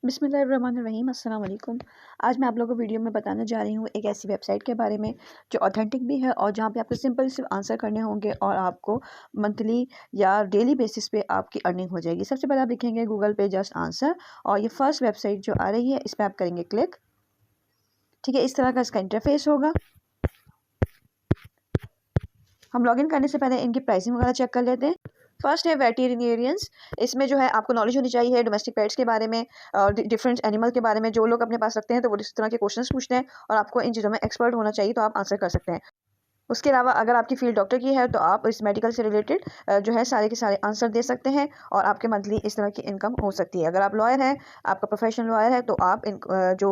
बिस्मिल्लाहिर्रहमानिर्रहीम अस्सलाम वालेकुम। आज मैं आप लोगों को वीडियो में बताने जा रही हूँ एक ऐसी वेबसाइट के बारे में जो ऑथेंटिक भी है और जहाँ पे आपको सिंपल सिर्फ आंसर करने होंगे और आपको मंथली या डेली बेसिस पे आपकी अर्निंग हो जाएगी। सबसे पहले आप लिखेंगे गूगल पे जस्ट आंसर और ये फर्स्ट वेबसाइट जो आ रही है इस पर आप करेंगे क्लिक। ठीक है, इस तरह का इसका इंटरफेस होगा। हम लॉगिन करने से पहले इनकी प्राइसिंग वगैरह चेक कर लेते हैं। फर्स्ट है वेटेरिनेरियंस। इसमें जो है आपको नॉलेज होनी चाहिए डोमेस्टिक पेट्स के बारे में और डिफरेंट एनिमल के बारे में। जो लोग अपने पास रखते हैं तो वो इस तरह के क्वेश्चंस पूछते हैं और आपको इन चीज़ों में एक्सपर्ट होना चाहिए, तो आप आंसर कर सकते हैं। उसके अलावा अगर आपकी फील्ड डॉक्टर की है तो आप इस मेडिकल से रिलेटेड जो है सारे के सारे आंसर दे सकते हैं और आपके मंथली इस तरह की इनकम हो सकती है। अगर आप लॉयर हैं, आपका प्रोफेशनल लॉयर है, तो आप इन जो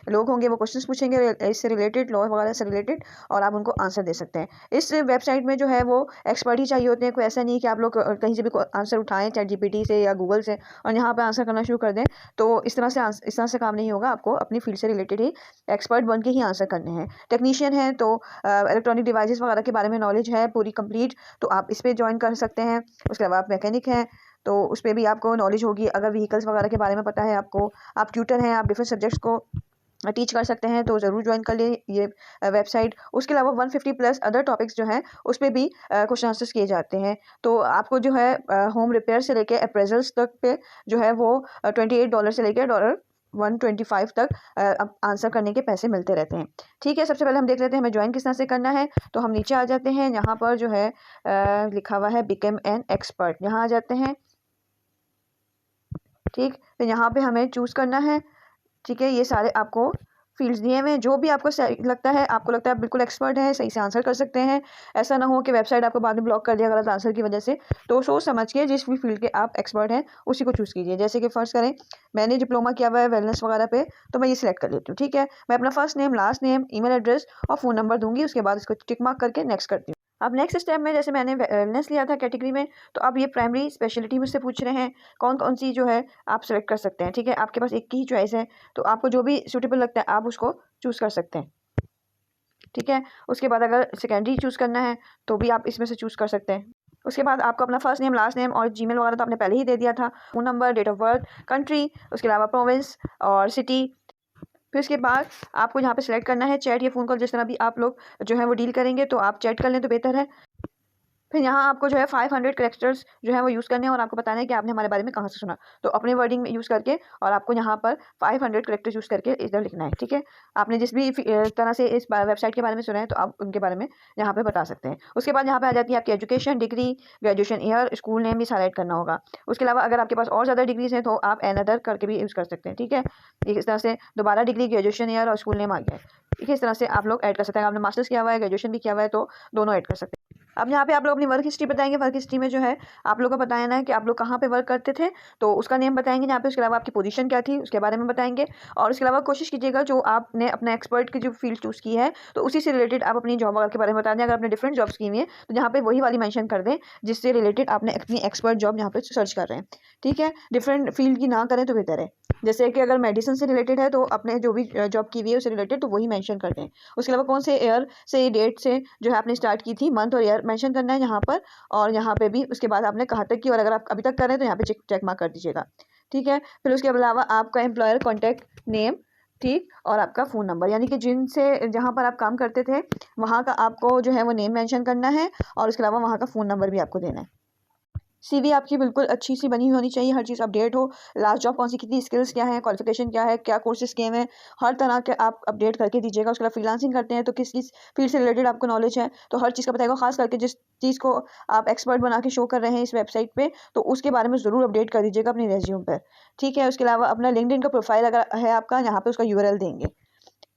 लोग होंगे वो क्वेश्चंस पूछेंगे इससे रिलेटेड, लॉ वगैरह से रिलेटेड, और आप उनको आंसर दे सकते हैं। इस वेबसाइट में जो है वो एक्सपर्ट ही चाहिए होते हैं। कोई ऐसा नहीं कि आप लोग कहीं से भी आंसर उठाएं चैट जीपीटी से या गूगल से और यहाँ पर आंसर करना शुरू कर दें, तो इस तरह से काम नहीं होगा। आपको अपनी फील्ड से रिलेटेड ही एक्सपर्ट बन के ही आंसर करने हैं। टेक्नीशियन है तो इलेक्ट्रॉनिक डिवाइसेस वगैरह के बारे में नॉलेज है पूरी कंप्लीट, तो आप इस पे ज्वाइन कर सकते हैं। उसके अलावा आप मैकेनिक हैं तो उस पर भी आपको नॉलेज होगी। अगर व्हीकल्स वगैरह के बारे में पता है आपको, आप ट्यूटर हैं, आप डिफरेंट सब्जेक्ट्स को टीच कर सकते हैं, तो ज़रूर ज्वाइन कर लिए ये वेबसाइट। उसके अलावा 150 प्लस अदर टॉपिक्स जो हैं उस पर भी क्वेश्चन आंसर्स किए जाते हैं। तो आपको जो है होम रिपेयर से लेकर अप्रेजल्स तक पे जो है वो $28 से लेकर $125 तक अब आंसर करने के पैसे मिलते रहते हैं। ठीक है, सबसे पहले हम देख लेते हैं हमें ज्वाइन किस तरह से करना है। तो हम नीचे आ जाते हैं, यहाँ पर जो है लिखा हुआ है बिकम एन एक्सपर्ट, यहाँ आ जाते हैं। ठीक, तो यहाँ पे हमें चूज़ करना है। ठीक है, ये सारे आपको फील्ड्स दिए हुए हैं, जो भी आपको सही लगता है, आपको लगता है आप बिल्कुल एक्सपर्ट है, सही से आंसर कर सकते हैं। ऐसा ना हो कि वेबसाइट आपको बाद में ब्लॉक कर दिया गलत आंसर की वजह से। तो सोच समझ के जिस भी फील्ड के आप एक्सपर्ट हैं उसी को चूज़ कीजिए। जैसे कि फर्स्ट करें, मैंने डिप्लोमा किया हुआ है वेलनेस वगैरह पे, तो मैं ये सिलेक्ट कर लेती हूँ। ठीक है, मैं अपना first name, last name, email address और फ़ोन नंबर दूंगी। उसके बाद इसको टिक मार्क करके नेक्स्ट करती हूँ। अब नेक्स्ट स्टेप में, जैसे मैंने वेलनेस लिया था कैटेगरी में, तो अब ये प्राइमरी स्पेशलिटी मुझसे पूछ रहे हैं कौन कौन सी जो है आप सेलेक्ट कर सकते हैं। ठीक है, आपके पास एक की ही चॉइस है, तो आपको जो भी सूटेबल लगता है आप उसको चूज़ कर सकते हैं। ठीक है, उसके बाद अगर सेकेंडरी चूज़ करना है तो भी आप इसमें से चूज़ कर सकते हैं। उसके बाद आपको अपना फर्स्ट नेम, लास्ट नेम और जीमेल वगैरह तो आपने पहले ही दे दिया था, phone number, date of birth, country, उसके अलावा प्रोविंस और सिटी। फिर उसके बाद आपको यहाँ पे सिलेक्ट करना है चैट या फ़ोन कॉल, जिस तरह भी आप लोग जो है वो डील करेंगे, तो आप चैट कर लें तो बेहतर है। फिर यहाँ आपको जो है 500 कैरेक्टर्स जो है वो यूज़ करने हैं और आपको बताना है कि आपने हमारे बारे में कहाँ से सुना। तो अपने वर्डिंग में यूज़ करके और आपको यहाँ पर 500 कैरेक्टर्स यूज़ करके इधर लिखना है। ठीक है, आपने जिस भी तरह से इस वेबसाइट के बारे में सुना है तो आप उनके बारे में यहाँ पे बता सकते हैं। उसके बाद यहाँ पे आ जाती है आपकी education, degree, graduation year, school name भी हाईलाइट करना होगा। उसके अलावा अगर आपके पास और ज़्यादा डिग्रीज हैं तो आप अनदर करके भी यूज़ कर सकते हैं। ठीक है, इस तरह से दोबारा डिग्री, ग्रेजुएशन ईयर और स्कूल नेम आ गया है। ठीक है, इस तरह से आप लोग ऐड कर सकते हैं। आपने मास्टर्स किया हुआ है, ग्रेजुएशन भी किया हुआ है, तो दोनों ऐड कर सकते हैं। अब यहाँ पे आप लोग अपनी वर्क हिस्ट्री बताएंगे। वर्क हिस्ट्री में जो है आप लोग को बताना है कि आप लोग कहाँ पे वर्क करते थे, तो उसका नेम बताएंगे यहाँ पे। उसके अलावा आपकी पोजीशन क्या थी उसके बारे में बताएंगे। और उसके अलावा कोशिश कीजिएगा जो आपने अपना एक्सपर्ट की जो फील्ड चूज़ की है तो उसी से रिलेटेड आप अपनी जॉब वगैरह के बारे में बता दें। अगर आपने डिफरेंट जॉब्स की हुई है तो यहाँ पे वही वाली मेंशन कर दें जिससे रिलेटेड आपने अपनी एक्सपर्ट जॉब यहाँ पे सर्च कर रहे हैं। ठीक है, डिफरेंट फील्ड की ना करें तो बेहतर है। जैसे कि अगर मेडिसिन से रिलेटेड है तो अपने जो भी जॉब की हुई है उससे रिलेटेड तो वही मेंशन कर दें। उसके अलावा कौन से ईयर से, डेट से जो है आपने स्टार्ट की थी, मंथ और ईयर मेंशन करना है यहाँ पर। और यहाँ पे भी उसके बाद आपने कहाँ तक की, और अगर आप अभी तक कर रहे हैं तो यहाँ पे चेक मार्क कर दीजिएगा। ठीक है, फिर उसके अलावा आपका एम्प्लॉयर कॉन्टैक्ट नेम, ठीक, और आपका फ़ोन नंबर, यानी कि जिनसे जहाँ पर आप काम करते थे वहाँ का आपको जो है वो नेम मेंशन करना है और उसके अलावा वहाँ का फ़ोन नंबर भी आपको देना है। सीवी आपकी बिल्कुल अच्छी सी बनी हुई होनी चाहिए, हर चीज़ अपडेट हो। लास्ट जॉब कौन सी, कितनी स्किल्स क्या है, क्वालिफिकेशन क्या है, क्या कोर्सेज किए हैं, हर तरह के आप अपडेट करके दीजिएगा। उसके अलावा फ्रीलांसिंग करते हैं तो किस किस फील्ड से रिलेटेड आपको नॉलेज है तो हर चीज़ का बताएगा। खास करके जिस चीज़ को आप एक्सपर्ट बना के शो कर रहे हैं इस वेबसाइट पे, तो उसके बारे में ज़रूर अपडेट कर दीजिएगा अपनी रेज्यूम पर। ठीक है, उसके अलावा अपना लिंक्डइन का प्रोफाइल अगर है आपका, यहाँ पे उसका यूआरएल देंगे।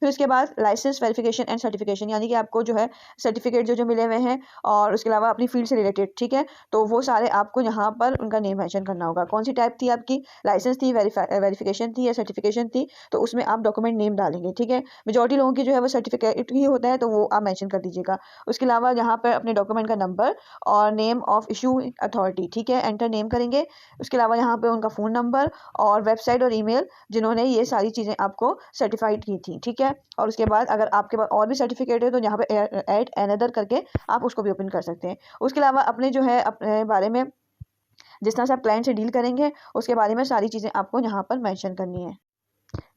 फिर उसके बाद लाइसेंस वेरिफिकेशन एंड सर्टिफिकेशन, यानी कि आपको जो है सर्टिफिकेट जो मिले हुए हैं और उसके अलावा अपनी फील्ड से रिलेटेड। ठीक है, तो वो सारे आपको यहाँ पर उनका नेम मेंशन करना होगा। कौन सी टाइप थी आपकी, लाइसेंस थी, वेरिफिकेशन थी या सर्टिफिकेशन थी, तो उसमें आप डॉक्यूमेंट नेम डालेंगे। ठीक है, मेजॉरिटी लोगों की जो है वो सर्टिफिकेट ही होता है तो वो आप मेंशन कर दीजिएगा। उसके अलावा यहाँ पर अपने डॉक्यूमेंट का नंबर और नेम ऑफ इशू अथॉरिटी, ठीक है, एंटर नेम करेंगे। उसके अलावा यहाँ पर उनका फ़ोन नंबर और वेबसाइट और ईमेल जिन्होंने ये सारी चीज़ें आपको सर्टिफाइड की थी। ठीक है, और उसके बाद अगर आपके पास और भी सर्टिफिकेट है तो यहाँ पे ऐड अनदर करके आप उसको भी ओपन कर सकते हैं। उसके अलावा अपने जो है अपने बारे में जिस तरह से आप क्लाइंट से डील करेंगे उसके बारे में सारी चीज़ें आपको यहाँ पर मेंशन करनी है।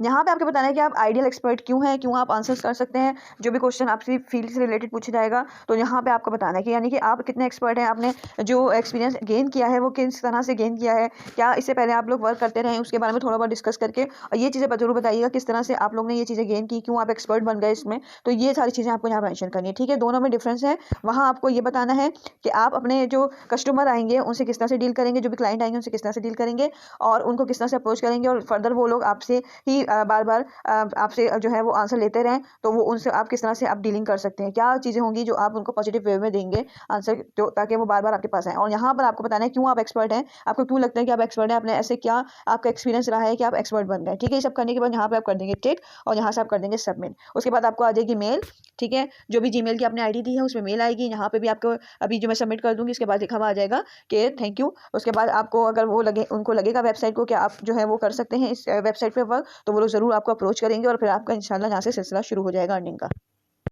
यहाँ पे आपको बताना है कि आप आइडियल एक्सपर्ट क्यों हैं, क्यों आप आंसर्स कर सकते हैं, जो भी क्वेश्चन आपसे फील्ड से रिलेटेड पूछा जाएगा। तो यहाँ पे आपको बताना है कि यानी कि आप कितने एक्सपर्ट हैं, आपने जो एक्सपीरियंस गेन किया है वो किस तरह से गेन किया है, क्या इससे पहले आप लोग वर्क करते रहे, उसके बारे में थोड़ा बहुत डिस्कस करके और ये चीज़ें जरूर बताइएगा किस तरह से आप लोग ने ये चीज़ें गेन की, क्यों आप एक्सपर्ट बन गए इसमें। तो ये सारी चीज़ें आपको यहाँ मेंशन करनी है, ठीक है। दोनों में डिफरेंस है। वहाँ आपको ये बताना है कि आप अपने जो कस्टमर आएंगे उनसे किस तरह से डील करेंगे, जो भी क्लाइंट आएंगे उनसे किस तरह से डील करेंगे और उनको किस तरह से अप्रोच करेंगे, और फर्दर वो लोग आपसे ही बार बार आपसे जो है वो आंसर लेते रहें, तो वो उनसे आप किस तरह से आप डीलिंग कर सकते हैं, क्या चीज़ें होंगी जो आप उनको पॉजिटिव वे में देंगे आंसर, तो ताकि वो बार बार आपके पास आए। और यहाँ पर आपको बताना है क्यों आप एक्सपर्ट हैं, आपको क्यों लगता है कि आप एक्सपर्ट हैं, आपने ऐसे क्या आपका एक्सपीरियंस रहा है कि आप एक्सपर्ट बन गए, ठीक है। ये सब करने के बाद यहाँ पे आप कर देंगे टिक और यहाँ से आप कर देंगे सबमिट। उसके बाद आपको आ जाएगी मेल, ठीक है। जो भी जीमेल की आपने आईडी दी है उसमें मेल आएगी। यहाँ पे भी आपको अभी जो मैं सबमिट कर दूंगी उसके बाद लिखा हुआ आ जाएगा कि थैंक यू। उसके बाद आपको अगर वो लगे, उनको लगेगा वेबसाइट को कि आप जो है वो कर सकते हैं इस वेबसाइट पे वर्क, तो वो लोग ज़रूर आपको अप्रोच करेंगे और फिर आपका इंशाल्लाह यहाँ से सिलसिला शुरू हो जाएगा अर्निंग का।